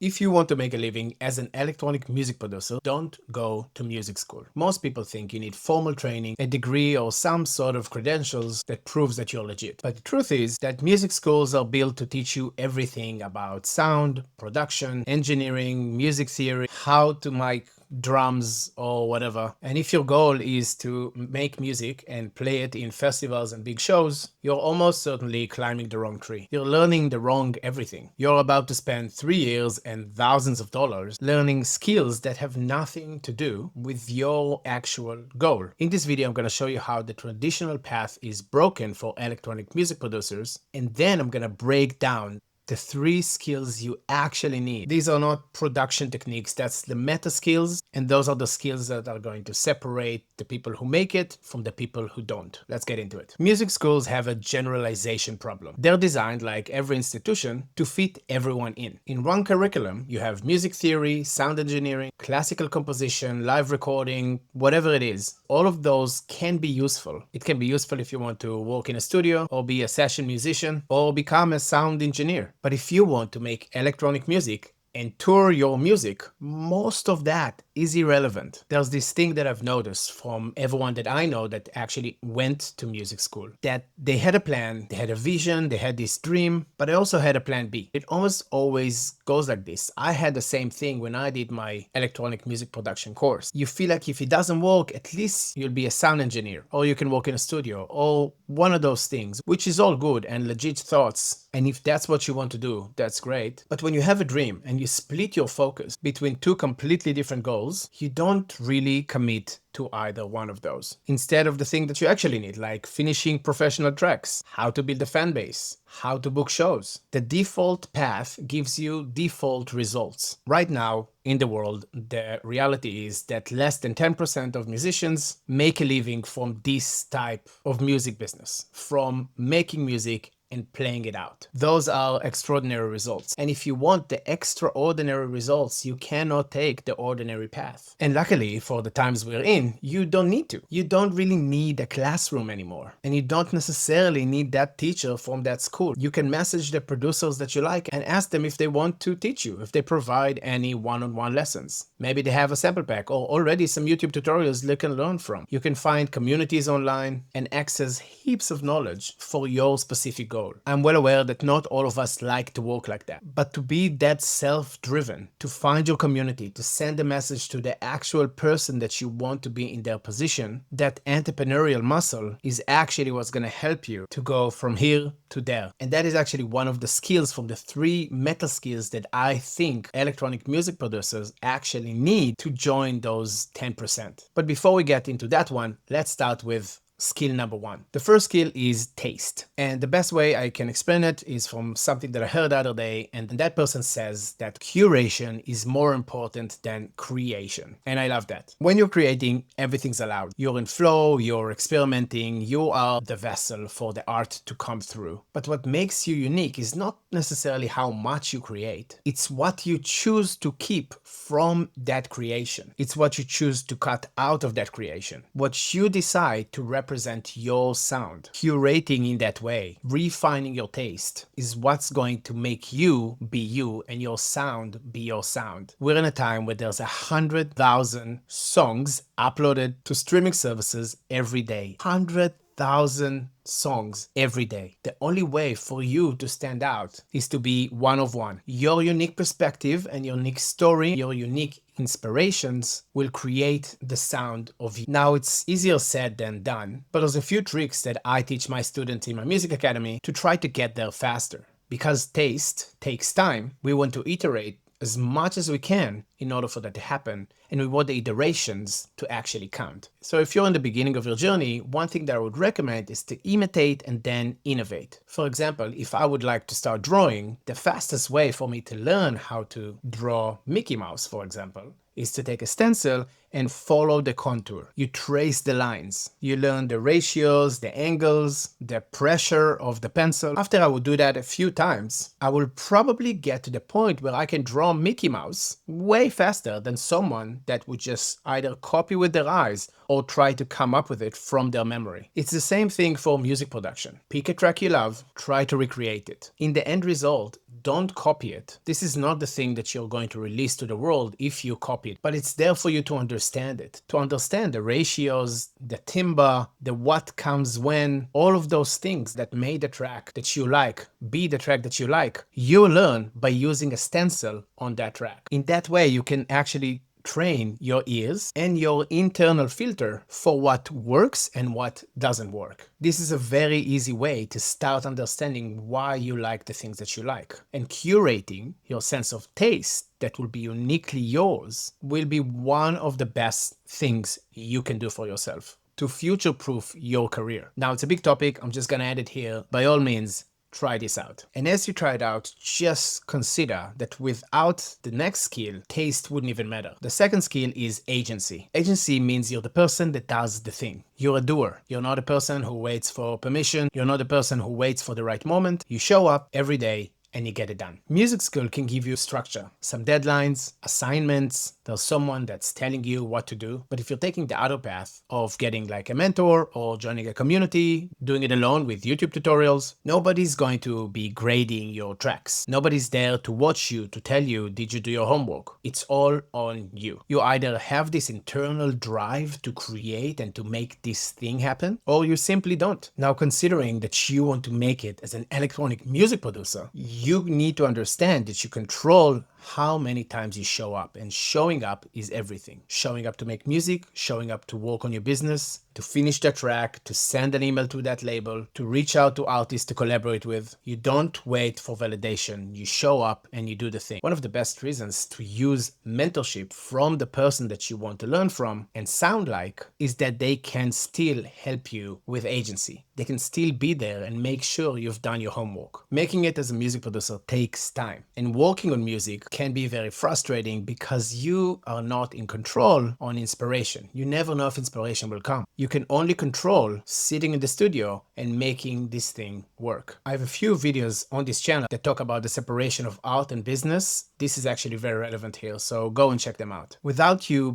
If you want to make a living as an electronic music producer, don't go to music school. Most people think you need formal training, a degree, or some sort of credentials that proves that you're legit. But the truth is that music schools are built to teach you everything about sound, production, engineering, music theory, how to make drums or whatever. And if your goal is to make music and play it in festivals and big shows, you're almost certainly climbing the wrong tree. You're learning the wrong everything. You're about to spend 3 years and thousands of dollars learning skills that have nothing to do with your actual goal. In this video, I'm going to show you how the traditional path is broken for electronic music producers, and then I'm going to break down the 3 skills you actually need. These are not production techniques, that's the meta skills, and those are the skills that are going to separate the people who make it from the people who don't. Let's get into it. Music schools have a generalization problem. They're designed, like every institution, to fit everyone in. In one curriculum, you have music theory, sound engineering, classical composition, live recording, whatever it is. All of those can be useful. It can be useful if you want to work in a studio, or be a session musician, or become a sound engineer. But if you want to make electronic music and tour your music, most of that is irrelevant. There's this thing that I've noticed from everyone that I know that actually went to music school, that they had a plan, they had a vision, they had this dream, but they also had a plan B. It almost always goes like this. I had the same thing when I did my electronic music production course. You feel like if it doesn't work, at least you'll be a sound engineer, or you can work in a studio, or one of those things, which is all good and legit thoughts. And if that's what you want to do, that's great. But when you have a dream and you split your focus between 2 completely different goals, you don't really commit to either one of those. Instead of the thing that you actually need, like finishing professional tracks, how to build a fan base, how to book shows. The default path gives you default results. Right now, in the world, the reality is that less than 10% of musicians make a living from this type of music business, from making music and playing it out. Those are extraordinary results. And if you want the extraordinary results, you cannot take the ordinary path. And luckily, for the times we're in, you don't need to. You don't really need a classroom anymore. And you don't necessarily need that teacher from that school. You can message the producers that you like and ask them if they want to teach you, if they provide any one-on-one lessons. Maybe they have a sample pack or already some YouTube tutorials you can learn from. You can find communities online and access heaps of knowledge for your specific goal. I'm well aware that not all of us like to work like that, but to be that self-driven, to find your community, to send a message to the actual person that you want to be in their position, that entrepreneurial muscle is actually what's going to help you to go from here to there. And that is actually one of the skills from the 3 meta skills that I think electronic music producers actually need to join those 10%. But before we get into that one, let's start with skill number 1. The first skill is taste. And the best way I can explain it is from something that I heard the other day, and that person says that curation is more important than creation. And I love that. When you're creating, everything's allowed. You're in flow, you're experimenting, you are the vessel for the art to come through. But what makes you unique is not necessarily how much you create. It's what you choose to keep from that creation. It's what you choose to cut out of that creation. What you decide to represent your sound. Curating in that way, refining your taste, is what's going to make you be you and your sound be your sound. We're in a time where there's 100,000 songs uploaded to streaming services every day. 100,000 songs every day. The only way for you to stand out is to be one of one. Your unique perspective and your unique story, your unique inspirations will create the sound of you. Now, it's easier said than done, but there's a few tricks that I teach my students in my music academy to try to get there faster. Because taste takes time, we want to iterate as much as we can in order for that to happen, and we want the iterations to actually count. So if you're in the beginning of your journey, one thing that I would recommend is to imitate and then innovate. For example, if I would like to start drawing, the fastest way for me to learn how to draw Mickey Mouse, for example, is to take a stencil and follow the contour. You trace the lines. You learn the ratios, the angles, the pressure of the pencil. After I would do that a few times, I will probably get to the point where I can draw Mickey Mouse way faster than someone that would just either copy with their eyes or try to come up with it from their memory. It's the same thing for music production. Pick a track you love, try to recreate it. In the end result, don't copy it. This is not the thing that you're going to release to the world if you copy it, but it's there for you to understand it, to understand the ratios, the timbre, the what comes when, all of those things that made the track that you like be the track that you like. You learn by using a stencil on that track. In that way, you can actually train your ears and your internal filter for what works and what doesn't work. This is a very easy way to start understanding why you like the things that you like. And curating your sense of taste that will be uniquely yours will be one of the best things you can do for yourself to future-proof your career. Now, it's a big topic. I'm just going to add it here. By all means, try this out. And as you try it out, just consider that without the next skill, taste wouldn't even matter. The second skill is agency. Agency means you're the person that does the thing. You're a doer. You're not a person who waits for permission. You're not a person who waits for the right moment. You show up every day and you get it done. Music school can give you structure, some deadlines, assignments. There's someone that's telling you what to do. But if you're taking the other path of getting like a mentor or joining a community, doing it alone with YouTube tutorials, nobody's going to be grading your tracks. Nobody's there to watch you, to tell you, did you do your homework? It's all on you. You either have this internal drive to create and to make this thing happen, or you simply don't. Now, considering that you want to make it as an electronic music producer, you need to understand that you control how many times you show up, and showing up is everything. Showing up to make music, showing up to work on your business, to finish the track, to send an email to that label, to reach out to artists to collaborate with. You don't wait for validation. You show up and you do the thing. One of the best reasons to use mentorship from the person that you want to learn from and sound like is that they can still help you with agency. They can still be there and make sure you've done your homework. Making it as a music producer takes time, and working on music can be very frustrating because you are not in control on inspiration. You never know if inspiration will come. You can only control sitting in the studio and making this thing work. I have a few videos on this channel that talk about the separation of art and business. This is actually very relevant here, so go and check them out. Without you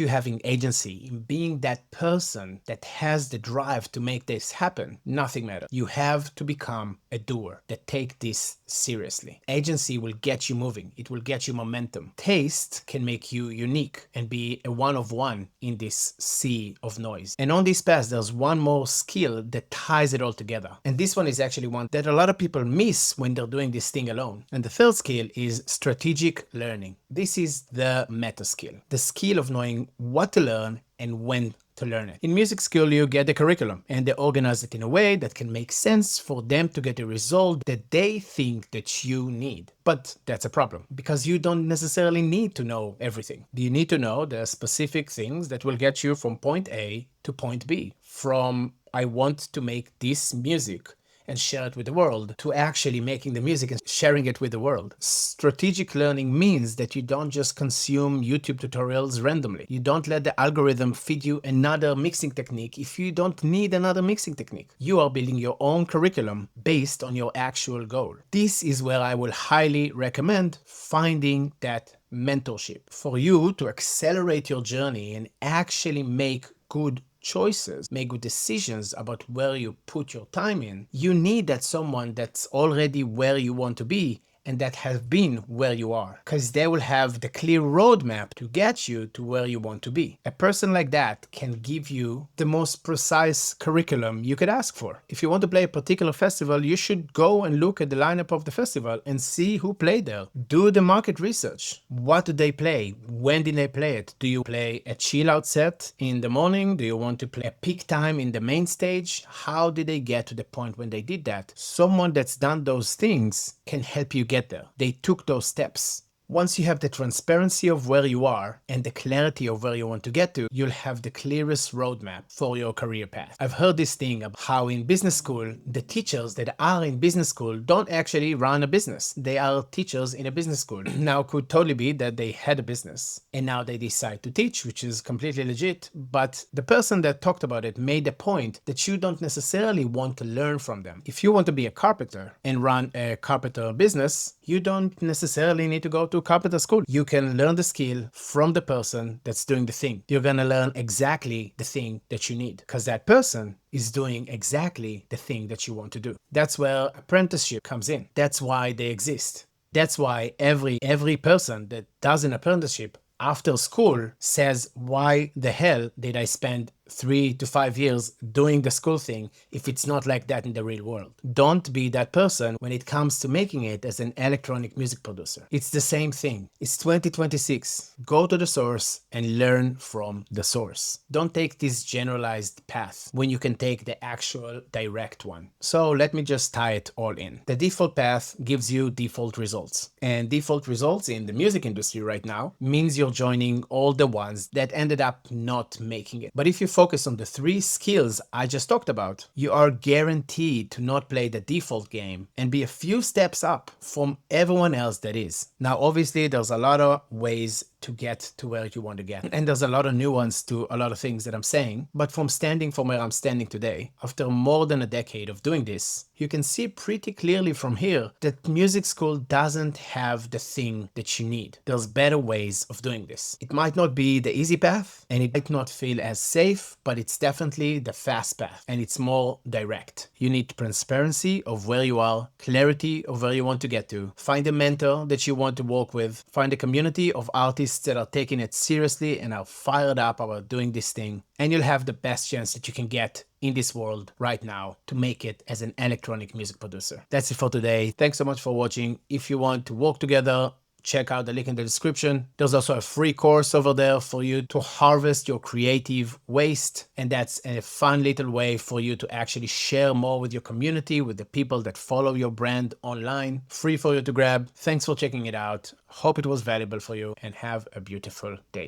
having agency, being that person that has the drive to make this happen, nothing matters. You have to become a doer that take this seriously. Agency will get you moving. It will get you momentum. Taste can make you unique and be a one of one in this sea of noise. And on this path, there's one more skill that ties it all together. And this one is actually one that a lot of people miss when they're doing this thing alone. And the third skill is strategic learning. This is the meta skill, the skill of knowing what to learn and when to learn it. In music school, you get the curriculum and they organize it in a way that can make sense for them to get a result that they think that you need. But that's a problem because you don't necessarily need to know everything. You need to know the specific things that will get you from point A to point B. From I want to make this music and share it with the world, to actually making the music and sharing it with the world. Strategic learning means that you don't just consume YouTube tutorials randomly. You don't let the algorithm feed you another mixing technique if you don't need another mixing technique. You are building your own curriculum based on your actual goal. This is where I will highly recommend finding that mentorship for you to accelerate your journey and actually make good choices, make good decisions about where you put your time in. You need that someone that's already where you want to be and that have been where you are, because they will have the clear roadmap to get you to where you want to be. A person like that can give you the most precise curriculum you could ask for. If you want to play a particular festival, you should go and look at the lineup of the festival and see who played there. Do the market research. What do they play? When did they play it? Do you play a chill out set in the morning? Do you want to play a peak time in the main stage? How did they get to the point when they did that? Someone that's done those things can help you get there. They took those steps. Once you have the transparency of where you are and the clarity of where you want to get to, you'll have the clearest roadmap for your career path. I've heard this thing about how in business school, the teachers that are in business school don't actually run a business. They are teachers in a business school. Now, it could totally be that they had a business and now they decide to teach, which is completely legit. But the person that talked about it made the point that you don't necessarily want to learn from them. If you want to be a carpenter and run a carpenter business, you don't necessarily need to go to carpenter school. You can learn the skill from the person that's doing the thing. You're going to learn exactly the thing that you need because that person is doing exactly the thing that you want to do. That's where apprenticeship comes in. That's why they exist. That's why every person that does an apprenticeship after school says, why the hell did I spend 3 to 5 years doing the school thing if it's not like that in the real world? Don't be that person when it comes to making it as an electronic music producer. It's the same thing. It's 2026. Go to the source and learn from the source. Don't take this generalized path when you can take the actual direct one. So let me just tie it all in. The default path gives you default results. And default results in the music industry right now means you're joining all the ones that ended up not making it. But if you focus on the 3 skills I just talked about, you are guaranteed to not play the default game and be a few steps up from everyone else that is. Now, obviously, there's a lot of ways to get to where you want to get. And there's a lot of nuance to a lot of things that I'm saying. But from where I'm standing today, after more than a decade of doing this, you can see pretty clearly from here that music school doesn't have the thing that you need. There's better ways of doing this. It might not be the easy path and it might not feel as safe, but it's definitely the fast path and it's more direct. You need transparency of where you are, clarity of where you want to get to, find a mentor that you want to work with, find a community of artists that are taking it seriously and are fired up about doing this thing, and you'll have the best chance that you can get in this world right now to make it as an electronic music producer. That's it for today. Thanks so much for watching. If you want to work together, check out the link in the description. There's also a free course over there for you to harvest your creative waste. And that's a fun little way for you to actually share more with your community, with the people that follow your brand online. Free for you to grab. Thanks for checking it out. Hope it was valuable for you and have a beautiful day.